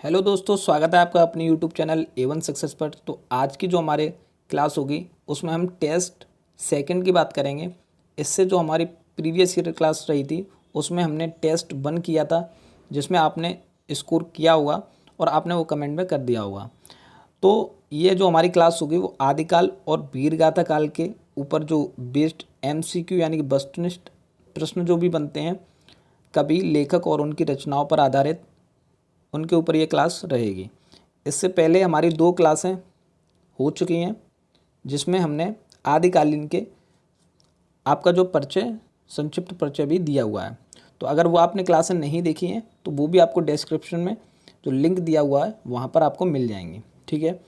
Hello दोस्तों, स्वागत है आपका अपने यूट्यूब चैनल A1 सक्सेस पर। तो आज की जो हमारे क्लास होगी उसमें हम टेस्ट सेकंड की बात करेंगे। इससे जो हमारी प्रीवियस ईयर क्लास रही थी उसमें हमने टेस्ट 1 किया था, जिसमें आपने स्कोर किया होगा और आपने वो कमेंट में कर दिया होगा। तो ये जो हमारी क्लास होगी वो आदिकाल और वीरगाथा काल के ऊपर जो बेस्ड MCQ यानी कि वस्तुनिष्ठ प्रश्न जो भी बनते हैं, कवि, लेखक और उनकी रचनाओं पर आधारित, उनके ऊपर ये क्लास रहेगी। इससे पहले हमारी 2 क्लासें हो चुकी हैं, जिसमें हमने आदिकालीन के आपका जो परिचय, संक्षिप्त परिचय भी दिया हुआ है। तो अगर वो आपने क्लासें नहीं देखी हैं तो वो भी आपको डिस्क्रिप्शन में जो लिंक दिया हुआ है वहाँ पर आपको मिल जाएंगी। ठीक है,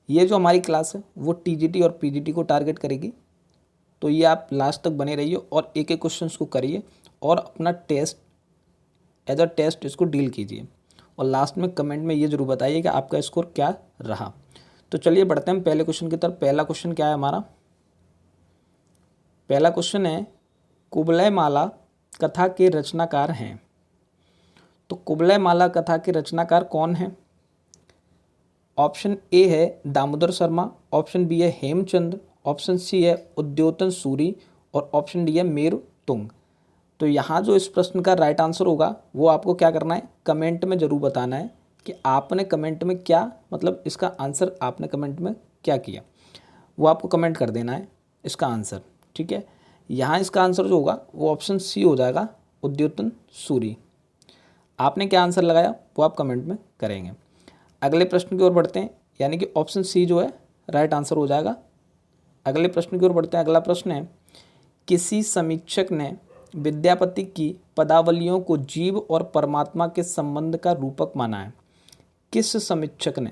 ये जो हमारी क्लास है वो TGT और PGT को टारगेट करेगी। तो ये आप लास्ट तक बने रहिए और एक एक क्वेश्चन को करिए और अपना टेस्ट एज अ टेस्ट इसको डील कीजिए। और लास्ट में कमेंट में ये जरूर बताइए कि आपका स्कोर क्या रहा। तो चलिए बढ़ते हैं पहले क्वेश्चन की तरफ। पहला क्वेश्चन क्या है हमारा? पहला क्वेश्चन है, कुबलय माला कथा के रचनाकार हैं। तो कुबलय माला कथा के रचनाकार कौन है? ऑप्शन ए है दामोदर शर्मा, ऑप्शन बी है हेमचंद्र, ऑप्शन सी है उद्योतन सूरी और ऑप्शन डी है मेरु तुंग। तो यहाँ जो इस प्रश्न का राइट आंसर होगा वो आपको क्या करना है, कमेंट में ज़रूर बताना है कि आपने कमेंट में क्या, मतलब इसका आंसर आपने कमेंट में क्या किया, वो आपको कमेंट कर देना है इसका आंसर। ठीक है, यहाँ इसका आंसर जो होगा वो ऑप्शन सी हो जाएगा, उद्योतन सूरी। आपने क्या आंसर लगाया वो आप कमेंट में करेंगे। अगले प्रश्न की ओर बढ़ते हैं, यानी कि ऑप्शन सी जो है राइट आंसर हो जाएगा। अगले प्रश्न की ओर बढ़ते हैं। अगला प्रश्न है, किसी समीक्षक ने विद्यापति की पदावलियों को जीव और परमात्मा के संबंध का रूपक माना है। किस समीक्षक ने?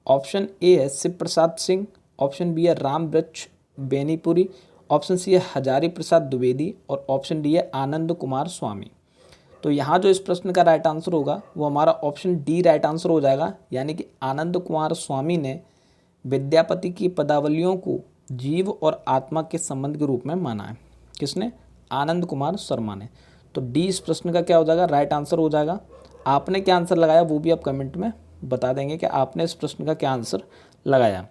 ऑप्शन ए है शिव प्रसाद सिंह, ऑप्शन बी है राम वृक्ष बेनीपुरी, ऑप्शन सी है हजारी प्रसाद द्विवेदी और ऑप्शन डी है आनंद कुमार स्वामी। तो यहाँ जो इस प्रश्न का राइट आंसर होगा वो हमारा ऑप्शन डी राइट आंसर हो जाएगा, यानी कि आनंद कुमार स्वामी ने विद्यापति की पदावलियों को जीव और आत्मा के संबंध के रूप में माना है। किसने? आनंद कुमार शर्मा ने। तो डी इस प्रश्न का क्या हो जाएगा, राइट आंसर हो जाएगा। आपने क्या आंसर लगाया वो भी आप कमेंट में बता देंगे कि आपने इस प्रश्न का क्या आंसर लगाया।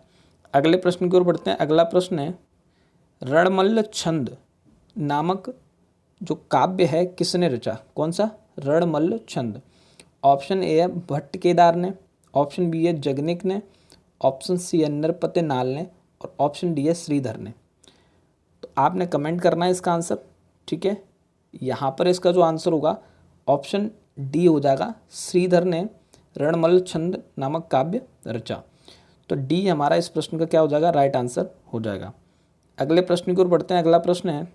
अगले प्रश्न की ओर बढ़ते हैं। अगला प्रश्न है, रणमल्ल छंद नामक जो काव्य है किसने रचा? कौन सा? रणमल्ल छंद। ऑप्शन ए है भट्ट केदार ने, ऑप्शन बी है जगनिक ने, ऑप्शन सी है नरपते नाल ने और ऑप्शन डी है श्रीधर ने। तो आपने कमेंट करना है इसका आंसर। ठीक है, यहाँ पर इसका जो आंसर होगा ऑप्शन डी हो जाएगा, श्रीधर ने रणमल्ल छंद नामक काव्य रचा। तो डी हमारा इस प्रश्न का क्या हो जाएगा, राइट आंसर हो जाएगा। अगले प्रश्न की ओर बढ़ते हैं। अगला प्रश्न है,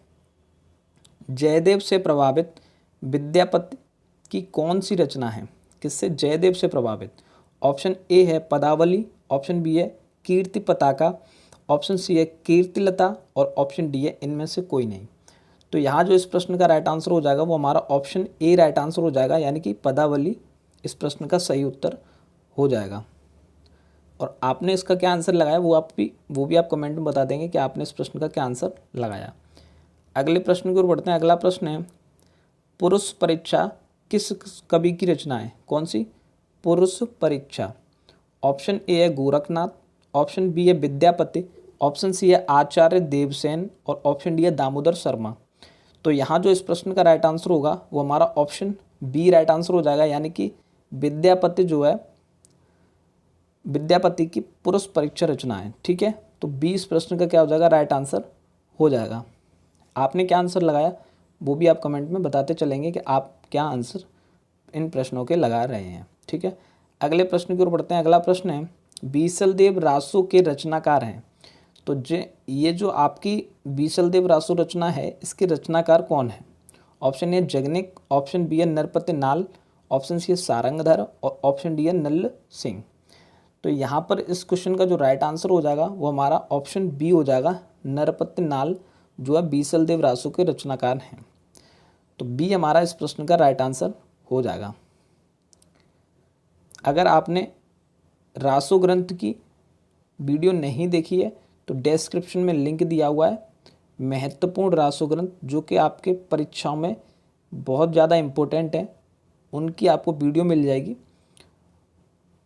जयदेव से प्रभावित विद्यापति की कौन सी रचना है? किससे जयदेव से प्रभावित? ऑप्शन ए है पदावली, ऑप्शन बी है कीर्ति पताका, ऑप्शन सी है कीर्तिलता और ऑप्शन डी है इनमें से कोई नहीं। तो यहाँ जो इस प्रश्न का राइट आंसर हो जाएगा वो हमारा ऑप्शन ए राइट आंसर हो जाएगा, यानी कि पदावली इस प्रश्न का सही उत्तर हो जाएगा। और आपने इसका क्या आंसर लगाया वो भी आप कमेंट में बता देंगे कि आपने इस प्रश्न का क्या आंसर लगाया। अगले प्रश्न की ओर बढ़ते हैं। अगला प्रश्न है, पुरुष परीक्षा किस कवि की रचना है? कौन सी? पुरुष परीक्षा। ऑप्शन ए है गोरखनाथ, ऑप्शन बी है विद्यापति, ऑप्शन सी है आचार्य देवसेन और ऑप्शन डी है दामोदर शर्मा। तो यहाँ जो इस प्रश्न का राइट आंसर होगा वो हमारा ऑप्शन बी राइट आंसर हो जाएगा, यानी कि विद्यापति जो है विद्यापति की पुरुष परीक्षा रचना है। ठीक है, तो बी इस प्रश्न का क्या हो जाएगा, राइट आंसर हो जाएगा। आपने क्या आंसर लगाया वो भी आप कमेंट में बताते चलेंगे कि आप क्या आंसर इन प्रश्नों के लगा रहे हैं। ठीक है, अगले प्रश्न की ओर बढ़ते हैं। अगला प्रश्न है, बीसलदेव रासो के रचनाकार हैं। तो ये जो आपकी बीसलदेव रासो रचना है इसके रचनाकार कौन है? Option A Jagnik, option B है नरपते नाल, ऑप्शन सी है सारंगधर और ऑप्शन डी है नल्ल सिंह। तो यहाँ पर इस क्वेश्चन का जो राइट आंसर हो जाएगा वो हमारा ऑप्शन बी हो जाएगा, नरपते नाल जो है बीसलदेव रासो के रचनाकार हैं। तो बी हमारा इस प्रश्न का राइट आंसर हो जाएगा। अगर आपने रासो ग्रंथ की वीडियो नहीं देखी है तो डिस्क्रिप्शन में लिंक दिया हुआ है, महत्वपूर्ण रासो ग्रंथ जो कि आपके परीक्षाओं में बहुत ज़्यादा इम्पोर्टेंट है, उनकी आपको वीडियो मिल जाएगी।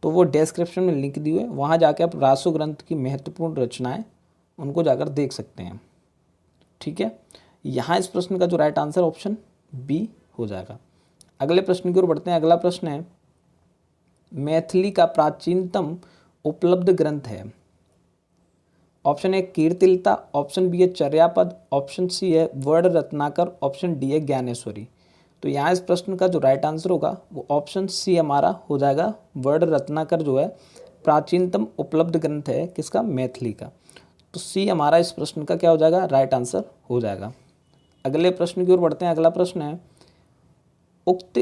तो वो डिस्क्रिप्शन में लिंक दी हुई है, वहाँ जाके आप रासो ग्रंथ की महत्वपूर्ण रचनाएं उनको जाकर देख सकते हैं। ठीक है, यहाँ इस प्रश्न का जो राइट आंसर ऑप्शन बी हो जाएगा। अगले प्रश्न की ओर बढ़ते हैं। अगला प्रश्न है, मैथिली का प्राचीनतम उपलब्ध ग्रंथ है। Option A Kirtilata, option B है चर्यापद, ऑप्शन सी है वर्ण रत्नाकर, ऑप्शन डी है ज्ञानेश्वरी। तो यहाँ इस प्रश्न का जो राइट आंसर होगा वो ऑप्शन सी हमारा हो जाएगा, वर्ण रत्नाकर जो है प्राचीनतम उपलब्ध ग्रंथ है किसका, मैथिली का। तो सी हमारा इस प्रश्न का क्या हो जाएगा, राइट आंसर हो जाएगा। अगले प्रश्न की ओर बढ़ते हैं। अगला प्रश्न है, उक्त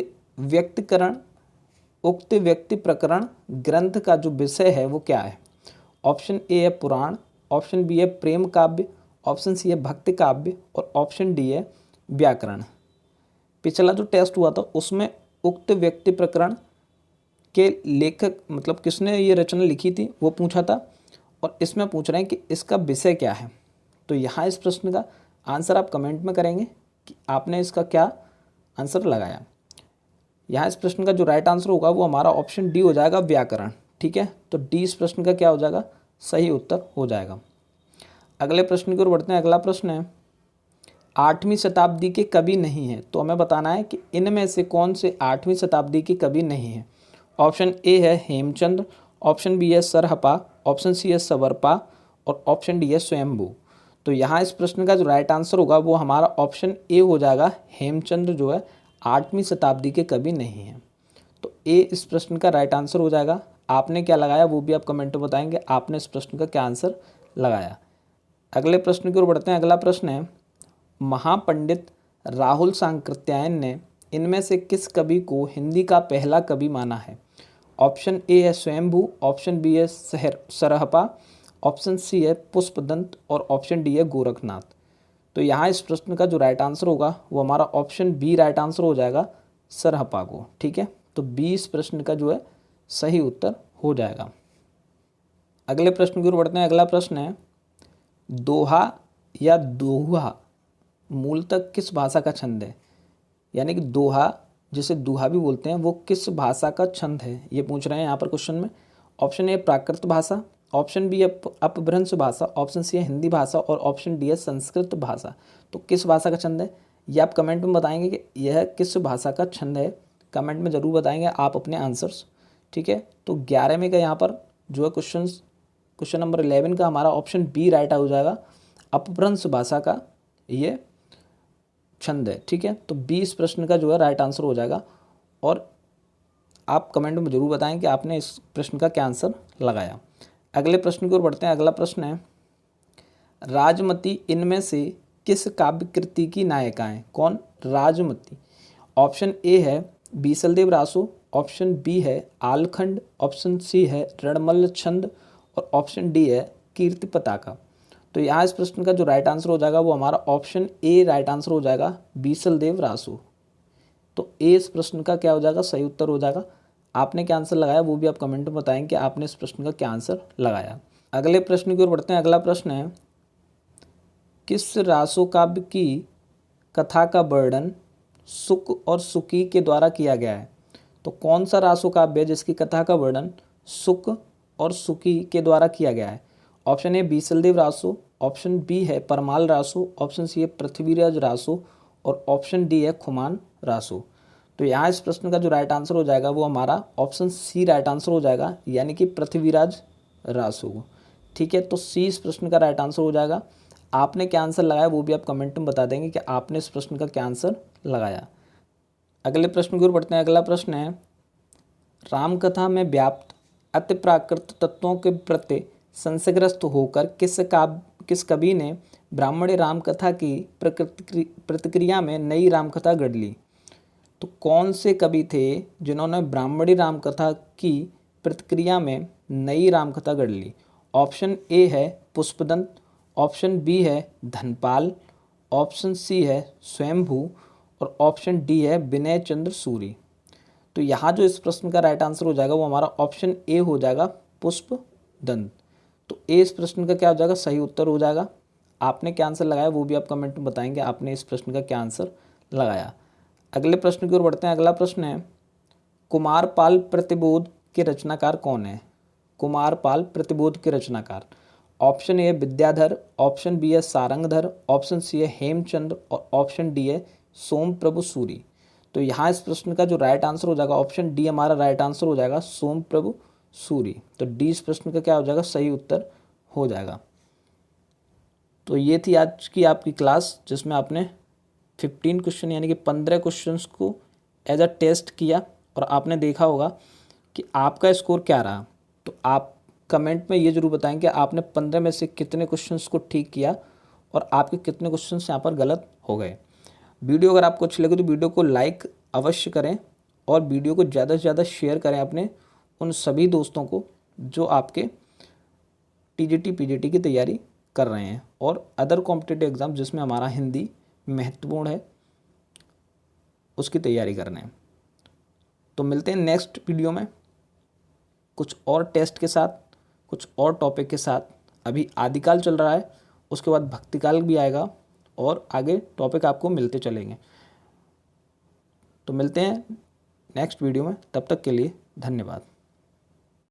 व्यक्ति प्रकरण ग्रंथ का जो विषय है वो क्या है। ऑप्शन ए है पुराण, ऑप्शन बी है प्रेम काव्य, ऑप्शन सी है भक्ति काव्य और ऑप्शन डी है व्याकरण। पिछला जो टेस्ट हुआ था उसमें उक्त व्यक्ति प्रकरण के लेखक मतलब किसने ये रचना लिखी थी वो पूछा था, और इसमें पूछ रहे हैं कि इसका विषय क्या है। तो यहाँ इस प्रश्न का आंसर आप कमेंट में करेंगे कि आपने इसका क्या आंसर लगाया। यहाँ इस प्रश्न का जो राइट आंसर होगा वो हमारा ऑप्शन डी हो जाएगा, व्याकरण। ठीक है, तो डी इस प्रश्न का क्या हो जाएगा, सही उत्तर हो जाएगा। अगले प्रश्न की ओर बढ़ते हैं। अगला प्रश्न है, 8वीं शताब्दी के कवि नहीं है। तो हमें बताना है कि इनमें से कौन से 8वीं शताब्दी के कवि नहीं है। ऑप्शन ए है हेमचंद्र, ऑप्शन बी है सरहपा, ऑप्शन सी है सवरपा और ऑप्शन डी है स्वयंभू। तो यहाँ इस प्रश्न का जो राइट आंसर होगा वो हमारा ऑप्शन ए हो जाएगा, हेमचंद्र जो है 8वीं शताब्दी के कवि नहीं हैं। तो ए इस प्रश्न का राइट आंसर हो जाएगा। आपने क्या लगाया वो भी आप कमेंट में बताएंगे, आपने इस प्रश्न का क्या आंसर लगाया। अगले प्रश्न की ओर बढ़ते हैं। अगला प्रश्न है, महापंडित राहुल सांकृत्यायन ने इनमें से किस कवि को हिंदी का पहला कवि माना है। ऑप्शन ए है स्वयंभू, ऑप्शन बी है सरहपा, ऑप्शन सी है पुष्पदंत और ऑप्शन डी है गोरखनाथ। तो यहाँ इस प्रश्न का जो राइट आंसर होगा वो हमारा ऑप्शन बी राइट आंसर हो जाएगा, सरहपा को। ठीक है, तो बी इस प्रश्न का जो है सही उत्तर हो जाएगा। अगले प्रश्न की ओर बढ़ते हैं। अगला प्रश्न है, दोहा या दोहा मूलतः किस भाषा का छंद है। यानी कि दोहा जिसे दोहा भी बोलते हैं वो किस भाषा का छंद है, ये पूछ रहे हैं यहाँ पर क्वेश्चन में। ऑप्शन ए प्राकृत भाषा, ऑप्शन बी है अपभ्रंश भाषा, ऑप्शन सी है हिंदी भाषा और ऑप्शन डी है संस्कृत भाषा। तो किस भाषा का छंद है ये आप कमेंट में बताएंगे कि यह किस भाषा का छंद है, कमेंट में ज़रूर बताएंगे आप अपने आंसर्स। ठीक है, तो 11वें का यहाँ पर जो है क्वेश्चन नंबर 11 का हमारा ऑप्शन बी राइट हो जाएगा, अपभ्रंश भाषा का ये छंद है। ठीक है, तो 20 प्रश्न का जो है राइट आंसर हो जाएगा, और आप कमेंट में जरूर बताएं कि आपने इस प्रश्न का क्या आंसर लगाया। अगले प्रश्न की ओर बढ़ते हैं। अगला प्रश्न है, राजमती इनमें से किस काव्य कृति की नायिका है। कौन, राजमती। ऑप्शन ए है बीसलदेव रासो, ऑप्शन बी है आलखंड, ऑप्शन सी है रणमल्ल छंद और ऑप्शन डी है कीर्ति पताका। तो यहाँ इस प्रश्न का जो राइट आंसर हो जाएगा वो हमारा ऑप्शन ए राइट आंसर हो जाएगा, बीसलदेव रासो। तो ए इस प्रश्न का क्या हो जाएगा, सही उत्तर हो जाएगा। आपने क्या आंसर लगाया वो भी आप कमेंट में बताएं कि आपने इस प्रश्न का क्या आंसर लगाया। अगले प्रश्न की ओर बढ़ते हैं। अगला प्रश्न है, किस रासो काव्य की कथा का वर्णन सुक और सुकी के द्वारा किया गया है। तो कौन सा रासो काव्य है जिसकी कथा का वर्णन सुक और सुकी के द्वारा किया गया है। Option A Bisaldev Raso, option B है परमाल रासो, ऑप्शन सी है पृथ्वीराज रासो और ऑप्शन डी है खुमान रासो। तो यहाँ इस प्रश्न का जो राइट आंसर हो जाएगा वो हमारा ऑप्शन सी राइट आंसर हो जाएगा, यानी कि पृथ्वीराज रासो। ठीक है, तो सी इस प्रश्न का राइट आंसर हो जाएगा। आपने क्या आंसर लगाया वो भी आप कमेंट में बता देंगे कि आपने इस प्रश्न का क्या आंसर लगाया। अगले प्रश्न की ओर बढ़ते हैं। अगला प्रश्न है, रामकथा में व्याप्त अति प्राकृत तत्वों के प्रति संशयग्रस्त होकर किस कवि ने ब्राह्मणी रामकथा की प्रतिक्रिया में नई रामकथा गढ़ ली। तो कौन से कवि थे जिन्होंने ब्राह्मणी रामकथा की प्रतिक्रिया में नई रामकथा गढ़ ली। ऑप्शन ए है पुष्पदंत, ऑप्शन बी है धनपाल, ऑप्शन सी है स्वयंभू और ऑप्शन डी है विनय चंद्र सूरी। तो यहाँ जो इस प्रश्न का राइट आंसर हो जाएगा वो हमारा ऑप्शन ए हो जाएगा, पुष्पदंत। तो ए इस प्रश्न का क्या हो जाएगा, सही उत्तर हो जाएगा। आपने क्या आंसर लगाया वो भी आप कमेंट में बताएंगे आपने इस प्रश्न का क्या आंसर लगाया। अगले प्रश्न की ओर बढ़ते हैं। अगला प्रश्न है, कुमारपाल प्रतिबोध के रचनाकार कौन है? कुमारपाल प्रतिबोध के रचनाकार। ऑप्शन ए है विद्याधर, ऑप्शन बी है सारंगधर, ऑप्शन सी है हेमचंद्र और ऑप्शन डी है सोम प्रभु सूरी। तो यहाँ इस प्रश्न का जो राइट आंसर हो जाएगा ऑप्शन डी हमारा राइट आंसर हो जाएगा, सोम प्रभु सूरी। तो डी इस प्रश्न का क्या हो जाएगा? सही उत्तर हो जाएगा। तो ये थी आज की आपकी क्लास जिसमें आपने 15 क्वेश्चन यानी कि 15 क्वेश्चंस को एज अ टेस्ट किया और आपने देखा होगा कि आपका स्कोर क्या रहा। तो आप कमेंट में ये जरूर बताएं कि आपने 15 में से कितने क्वेश्चंस को ठीक किया और आपके कितने क्वेश्चंस यहाँ पर गलत हो गए। वीडियो अगर आपको अच्छी लगे तो वीडियो को लाइक अवश्य करें और वीडियो को ज़्यादा से ज़्यादा शेयर करें अपने उन सभी दोस्तों को जो आपके टीजीटी पीजीटी की तैयारी कर रहे हैं और अदर कॉम्पिटिटिव एग्ज़ाम जिसमें हमारा हिंदी महत्वपूर्ण है उसकी तैयारी कर रहे हैं। तो मिलते हैं नेक्स्ट वीडियो में कुछ और टेस्ट के साथ, कुछ और टॉपिक के साथ। अभी आदिकाल चल रहा है, उसके बाद भक्तिकाल भी आएगा और आगे टॉपिक आपको मिलते चलेंगे। तो मिलते हैं नेक्स्ट वीडियो में, तब तक के लिए धन्यवाद।